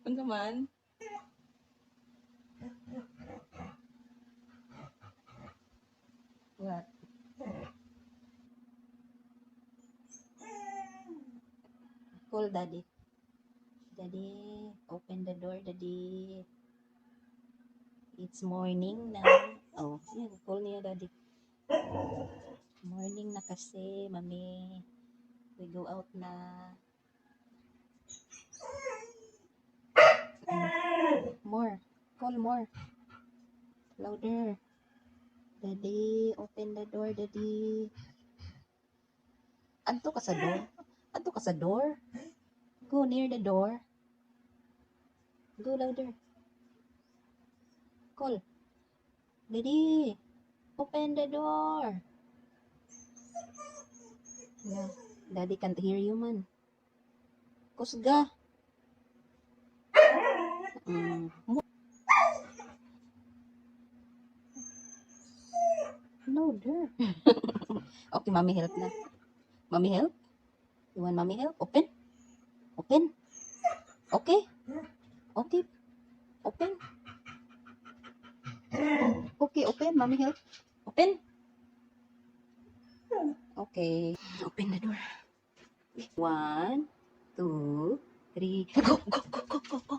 Ano man? What? Call daddy. Daddy, open the door, daddy. It's morning na. Oh, yan. Call niya daddy. Morning na kasi, mami. We go out na. More. Call more. Louder. Daddy, open the door, daddy. Anto ka sa door? Anto ka sa door? Go near the door. Go louder. Call. Daddy, open the door. Yeah. Daddy can't hear you, man. Kusga. Louder. Okay, mommy help na. Mommy help? You want mommy help? Open? Open? Okay? Okay. Open? Okay, open. Mommy help. Open? Okay. Open the door. 1, 2, 3. Go, go, go, go, go, go.